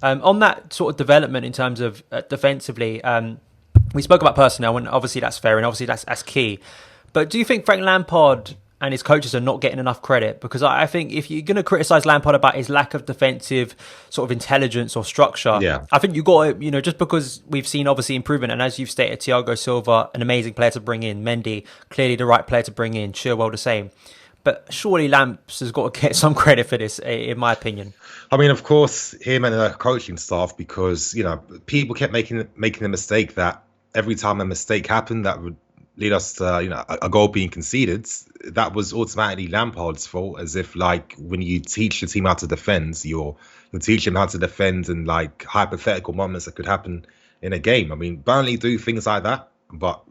On that sort of development in terms of defensively, we spoke about personnel, and obviously that's fair, and obviously that's key. But do you think Frank Lampard and his coaches are not getting enough credit? Because I think if you're going to criticise Lampard about his lack of defensive sort of intelligence or structure, I think you got to, just because we've seen obviously improvement, and as you've stated, Thiago Silva, an amazing player to bring in, Mendy, clearly the right player to bring in, Chilwell the same. But surely Lamps has got to get some credit for this, in my opinion. I mean, of course, him and the coaching staff, because, people kept making the mistake that every time a mistake happened that would lead us to, a goal being conceded, that was automatically Lampard's fault, as if, like, when you teach the team how to defend, you'll teach them how to defend in, like, hypothetical moments that could happen in a game. I mean, Burnley do things like that, but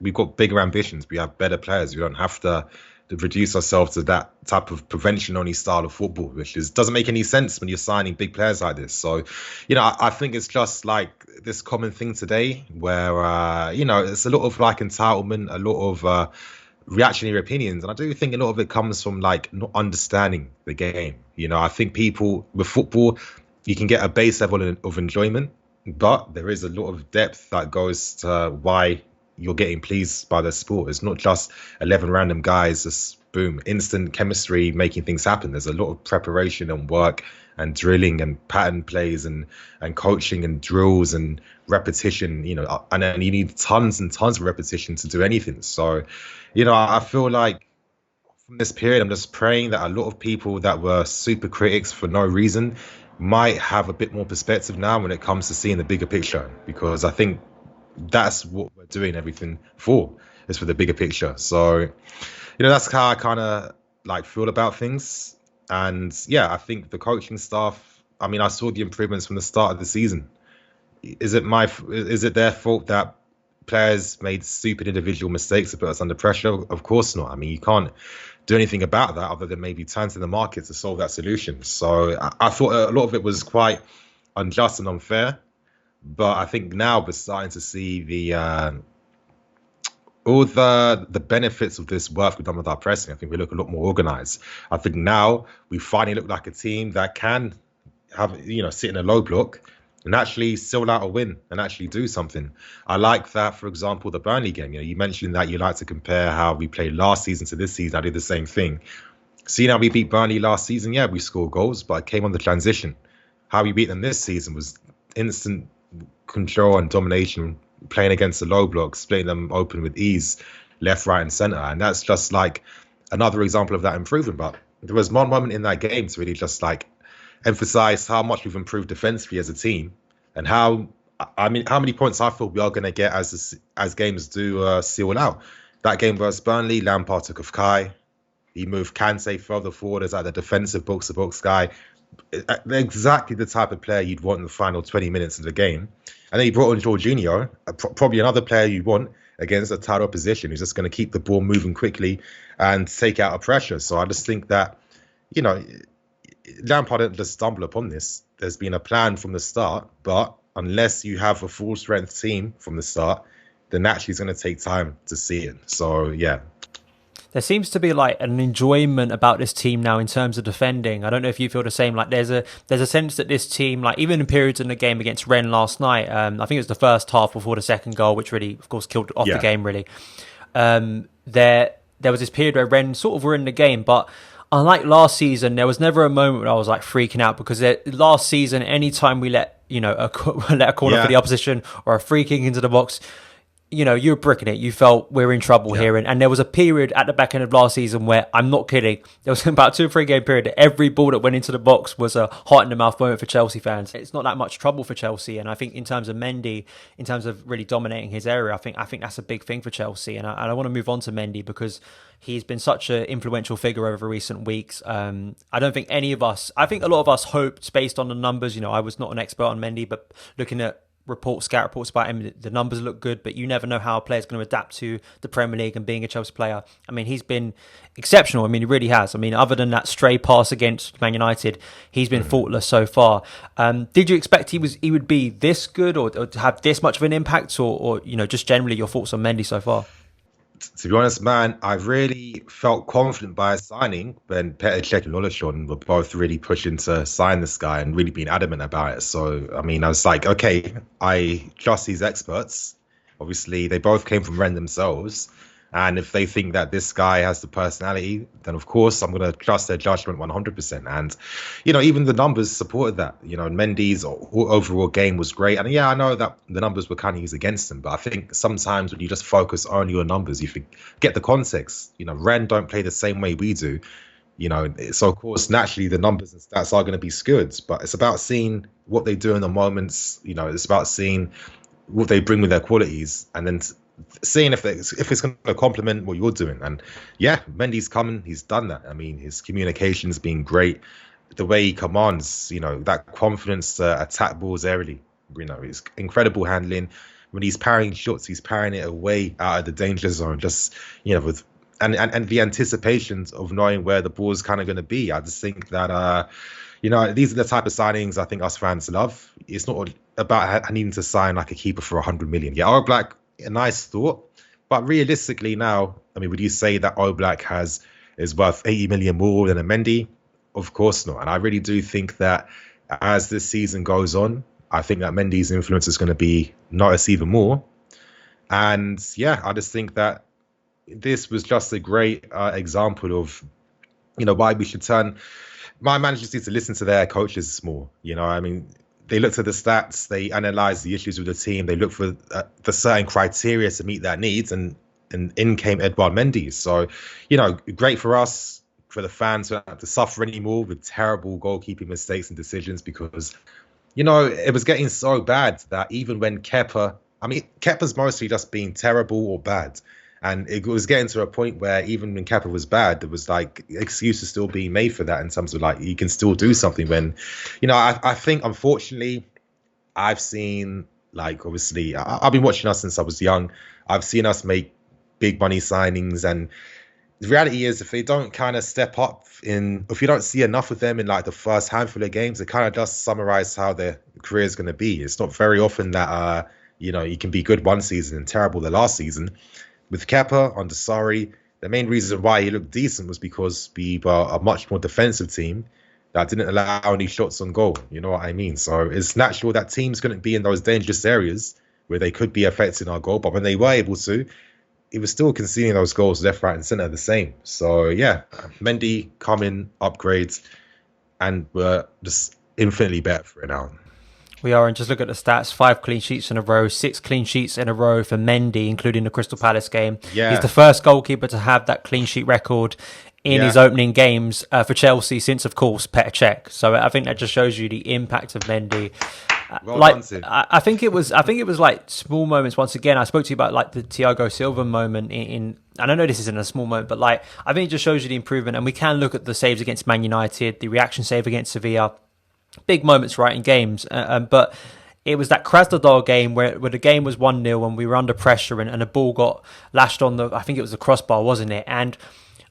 we've got bigger ambitions. We have better players. We don't have to reduce ourselves to that type of prevention-only style of football, which doesn't make any sense when you're signing big players like this. So, I think it's just like this common thing today where, it's a lot of like entitlement, a lot of reactionary opinions. And I do think a lot of it comes from like not understanding the game. I think people with football, you can get a base level of enjoyment, but there is a lot of depth that goes to why you're getting pleased by the sport. It's not just 11 random guys, just boom, instant chemistry making things happen. There's a lot of preparation and work and drilling and pattern plays and coaching and drills and repetition, and then you need tons and tons of repetition to do anything. So, I feel like from this period, I'm just praying that a lot of people that were super critics for no reason might have a bit more perspective now when it comes to seeing the bigger picture, because I think that's what we're doing everything for, is for the bigger picture. So, that's how I kind of like feel about things. And I think the coaching staff, I mean, I saw the improvements from the start of the season. Is it their fault that players made stupid individual mistakes to put us under pressure? Of course not. I mean, you can't do anything about that other than maybe turn to the market to solve that solution. So I thought a lot of it was quite unjust and unfair. But I think now we're starting to see all the benefits of this work we've done with our pressing. I think we look a lot more organised. I think now we finally look like a team that can have, sit in a low block and actually seal out a win and actually do something. I like that, for example, the Burnley game. You mentioned that you like to compare how we played last season to this season. I did the same thing. See, now we beat Burnley last season. Yeah, we scored goals, but it came on the transition. How we beat them this season was instant control and domination, playing against the low block, splitting them open with ease, left, right and centre. And that's just like another example of that improvement. But there was one moment in that game to really just like emphasise how much we've improved defensively as a team, and how many points I feel we are going to get as games do seal out. That game versus Burnley, Lampard took off Kai. He moved Kante further forward as like the defensive box-to-box guy. Exactly the type of player you'd want in the final 20 minutes of the game. And then he brought in Jorginho, probably another player you'd want against a tight opposition who's just going to keep the ball moving quickly and take out a pressure. So I just think that, Lampard didn't just stumble upon this. There's been a plan from the start, but unless you have a full strength team from the start, then naturally it's going to take time to see it. So, yeah. There seems to be like an enjoyment about this team now in terms of defending. I don't know if you feel the same. Like there's a sense that this team, like even in periods in the game against Rennes last night, I think it was the first half before the second goal, which really, of course, killed off the game. Really, there was this period where Rennes sort of were in the game, but unlike last season, there was never a moment where I was like freaking out, because last season, anytime we let a corner for the opposition or a free kick into the box, you were bricking it. You felt we're in trouble here. And there was a period at the back end of last season where, I'm not kidding, there was about 2 or 3 game period that every ball that went into the box was a heart in the mouth moment for Chelsea fans. It's not that much trouble for Chelsea. And I think in terms of Mendy, in terms of really dominating his area, I think that's a big thing for Chelsea. And I want to move on to Mendy because he's been such an influential figure over recent weeks. I don't think I think a lot of us hoped, based on the numbers, I was not an expert on Mendy, but looking at scout reports about him, the numbers look good, but you never know how a player's going to adapt to the Premier League and being a Chelsea player. I mean, he's been exceptional. I mean, he really has. I mean, other than that stray pass against Man United, he's been faultless so far. Did you expect he would be this good or to have this much of an impact, or just generally your thoughts on Mendy so far? To be honest, man, I really felt confident by signing when Petr Cech and Olusegun were both really pushing to sign this guy and really being adamant about it. So, I mean, I was like, okay, I trust these experts. Obviously, they both came from Rennes themselves. And if they think that this guy has the personality, then of course I'm going to trust their judgment 100%. And, even the numbers supported that. Mendy's overall game was great. And yeah, I know that the numbers were kind of used against him, but I think sometimes when you just focus only on numbers, you forget the context. Rennes don't play the same way we do. So of course, naturally, the numbers and stats are going to be skewed, but it's about seeing what they do in the moments. It's about seeing what they bring with their qualities, and then seeing if it's going to complement what you're doing. And yeah, Mendy's coming. He's done that. I mean, his communication's been great. The way he commands, that confidence to attack balls early. His incredible handling. When he's parrying shots, he's parrying it away out of the danger zone. Just with and the anticipations of knowing where the ball is kind of going to be. I just think that these are the type of signings I think us fans love. It's not about needing to sign like a keeper for 100 million. Yeah, Oblak, a nice thought, but realistically now, I mean, would you say that Oblak is worth 80 million more than a Mendy? Of course not. And I really do think that as this season goes on, I think that Mendy's influence is going to be noticed even more. And yeah, I just think that this was just a great example of, why we should turn. My managers need to listen to their coaches more. I mean, they looked at the stats, they analysed the issues with the team, they looked for the certain criteria to meet their needs, and in came Edouard Mendy. So, great for us, for the fans who don't have to suffer anymore with terrible goalkeeping mistakes and decisions, because, it was getting so bad that even when Kepa's mostly just being terrible or bad. And it was getting to a point where even when Kepa was bad, there was like excuses still being made for that in terms of like, you can still do something when, I think unfortunately I've seen like, obviously I've been watching us since I was young. I've seen us make big money signings, and the reality is if they don't kind of step up if you don't see enough of them in like the first handful of games, it kind of does summarize how their career is going to be. It's not very often that, you can be good one season and terrible the last season. With Kepa on Sarri, the main reason why he looked decent was because we were a much more defensive team that didn't allow any shots on goal. You know what I mean? So it's natural that teams couldn't be in those dangerous areas where they could be affecting our goal. But when they were able to, he was still conceding those goals left, right, and centre the same. So yeah, Mendy coming, upgrades, and we're just infinitely better for it now. We are, and just look at the stats: 5 clean sheets in a row, 6 clean sheets in a row for Mendy, including the Crystal Palace game. Yeah. He's the first goalkeeper to have that clean sheet record in his opening games for Chelsea since, of course, Petr Cech. So I think that just shows you the impact of Mendy. Well done, I think it was like small moments. Once again, I spoke to you about like the Thiago Silva moment in and I know this isn't a small moment, but like I think it just shows you the improvement. And we can look at the saves against Man United, the reaction save against Sevilla. Big moments, right, in games. But it was that Krasnodar game where the game was 1-0 and we were under pressure and a ball got lashed on I think it was the crossbar, wasn't it? And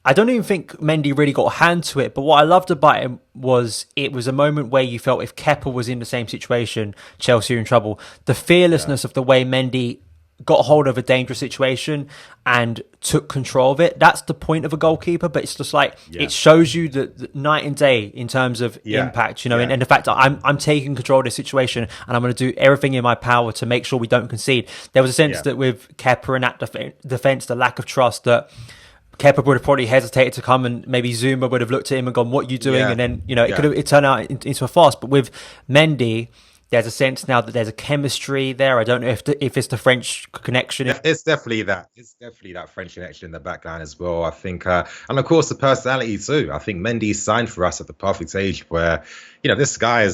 I don't even think Mendy really got a hand to it. But what I loved about him was it was a moment where you felt if Kepa was in the same situation, Chelsea are in trouble. The fearlessness of the way Mendy got hold of a dangerous situation and took control of it. That's the point of a goalkeeper, but it's just like it shows you the night and day in terms of impact, and the fact that I'm taking control of this situation and I'm going to do everything in my power to make sure we don't concede. There was a sense that with Kepa and that defence, the lack of trust, that Kepa would have probably hesitated to come, and maybe Zuma would have looked at him and gone, "What are you doing?" And then it turned out into a farce. But with Mendy, there's a sense now that there's a chemistry there. I don't know if it's the French connection. It's definitely that. It's definitely that French connection in the backline as well. I think, and of course the personality too. I think Mendy signed for us at the perfect age where, this guy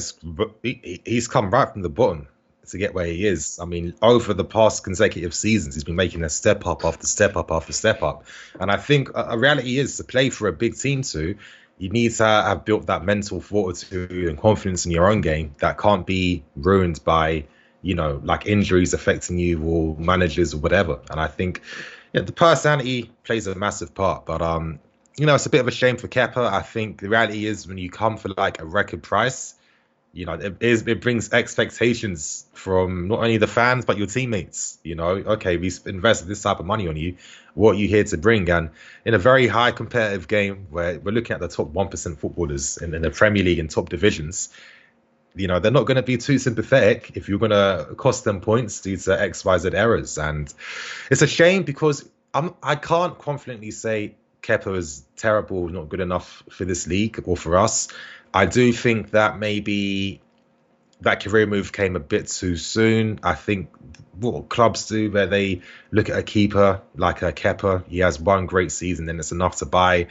he's come right from the bottom to get where he is. I mean, over the past consecutive seasons, he's been making a step up after step up after step up. And I think a reality is to play for a big team too, you need to have built that mental fortitude and confidence in your own game that can't be ruined by, like injuries affecting you or managers or whatever. And I think the personality plays a massive part. But, it's a bit of a shame for Kepa. I think the reality is when you come for like a record price, it brings expectations from not only the fans but your teammates. Okay, we invested this type of money on you. What are you here to bring? And in a very high competitive game where we're looking at the top 1% footballers in the Premier League and top divisions, they're not going to be too sympathetic if you're going to cost them points due to XYZ errors. And it's a shame because I can't confidently say Kepa is terrible, not good enough for this league or for us. I do think that maybe that career move came a bit too soon. I think what clubs do, where they look at a keeper like a Kepa, he has one great season, then it's enough to buy.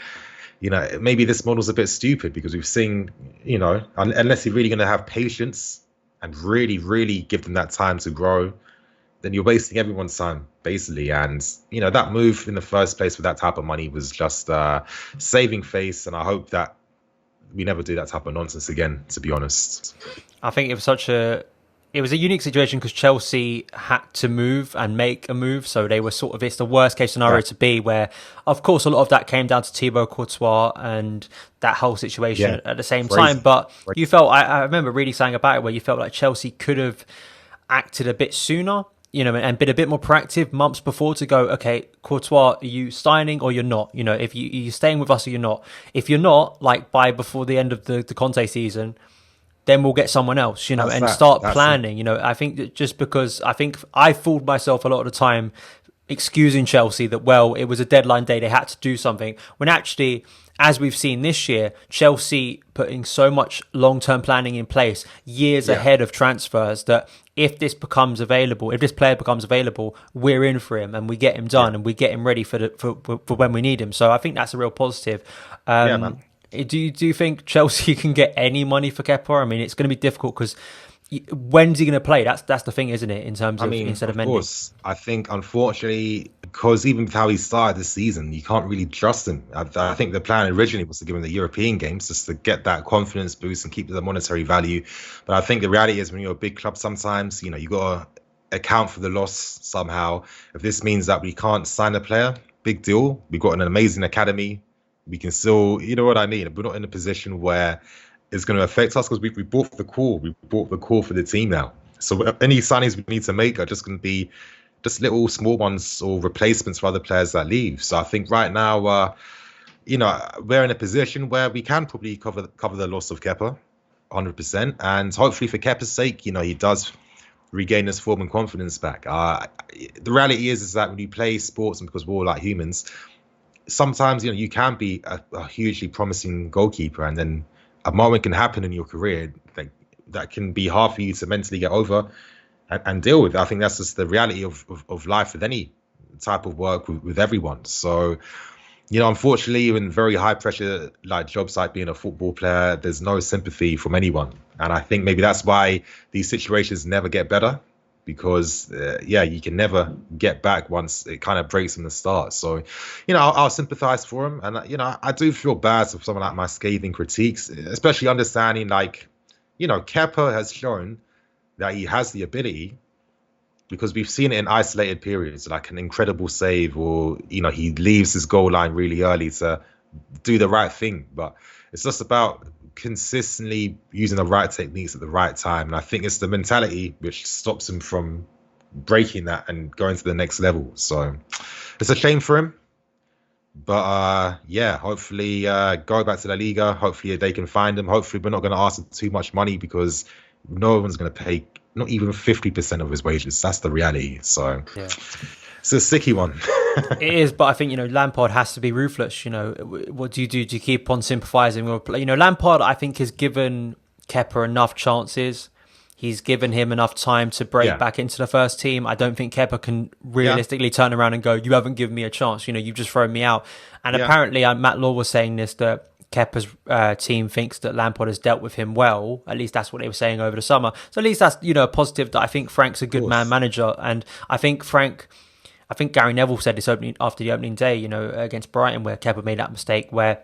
Maybe this model's a bit stupid because we've seen, unless you're really going to have patience and really, really give them that time to grow, then you're wasting everyone's time, basically. And, that move in the first place with that type of money was just saving face. And I hope that we never do that type of nonsense again, to be honest. I think it was a unique situation because Chelsea had to move and make a move. So they were it's the worst case scenario to be, where, of course, a lot of that came down to Thibaut Courtois and that whole situation at the same time. But you felt, I remember really saying about it, where you felt like Chelsea could have acted a bit sooner, and been a bit more proactive months before to go, okay, Courtois, are you signing or you're not? If you're staying with us or you're not. If you're not, like before the end of the Conte season, then we'll get someone else, start planning. I think that just because I fooled myself a lot of the time excusing Chelsea that, well, it was a deadline day, they had to do something, when actually, as we've seen this year, Chelsea putting so much long-term planning in place years ahead of transfers that if this player becomes available, we're in for him and we get him done and we get him ready for when we need him. So I think that's a real positive. Man. Do you think Chelsea can get any money for Kepa? I mean, it's going to be difficult because when's he going to play? That's the thing, isn't it? In terms of instead of Mendy. Of course, I think unfortunately, because even with how he started this season, you can't really trust him. I think the plan originally was to give him the European games just to get that confidence boost and keep the monetary value. But I think the reality is when you're a big club, sometimes you got to account for the loss somehow. If this means that we can't sign a player, big deal. We've got an amazing academy. We can still, you know what I mean? We're not in a position where it's going to affect us because we bought the core. We bought the core for the team now. So any signings we need to make are just going to be just little small ones or replacements for other players that leave. So I think right now, we're in a position where we can probably cover the loss of Kepa 100%. And hopefully for Kepa's sake, he does regain his form and confidence back. The reality is that when you play sports, and because we're all like humans, sometimes you can be a hugely promising goalkeeper, and then a moment can happen in your career that can be hard for you to mentally get over and deal with. I think that's just the reality of life with any type of work with everyone. So, unfortunately, in very high pressure like jobs like being a football player, there's no sympathy from anyone, and I think maybe that's why these situations never get better. Because, you can never get back once it kind of breaks from the start. So, I'll sympathize for him. And, I do feel bad for someone like my scathing critiques, especially understanding, Kepa has shown that he has the ability, because we've seen it in isolated periods, like an incredible save, or, he leaves his goal line really early to do the right thing. But it's just about consistently using the right techniques at the right time, and I think it's the mentality which stops him from breaking that and going to the next level. So it's a shame for him, but hopefully go back to La Liga. Hopefully they can find him. Hopefully we're not going to ask him too much money, because no one's going to pay not even 50% of his wages. That's the reality. So it's a sticky one. It is, but I think, Lampard has to be ruthless. What do? Do you keep on sympathising? Lampard, I think, has given Kepa enough chances. He's given him enough time to break back into the first team. I don't think Kepa can realistically turn around and go, you haven't given me a chance. You've just thrown me out. And apparently, Matt Law was saying this, that Kepa's team thinks that Lampard has dealt with him well. At least that's what they were saying over the summer. So at least that's, a positive, that I think Frank's a good manager. And I think Gary Neville said this after the opening day, against Brighton, where Kepa made that mistake where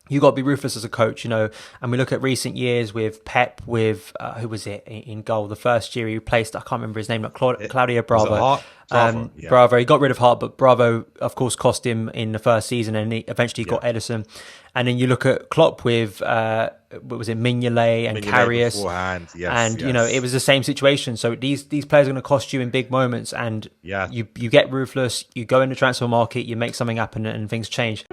you got to be ruthless as a coach, you know. And we look at recent years with Pep, with who was it in goal? The first year he replaced, I can't remember his name, like Claudio Bravo. Bravo, yeah. Bravo. He got rid of Hart, but Bravo, of course, cost him in the first season, and he eventually got Edison. And then you look at Klopp with what was it, Mignolet and Karius, and you know, it was the same situation. So these players are going to cost you in big moments, and you get ruthless. You go in the transfer market, you make something happen, and things change.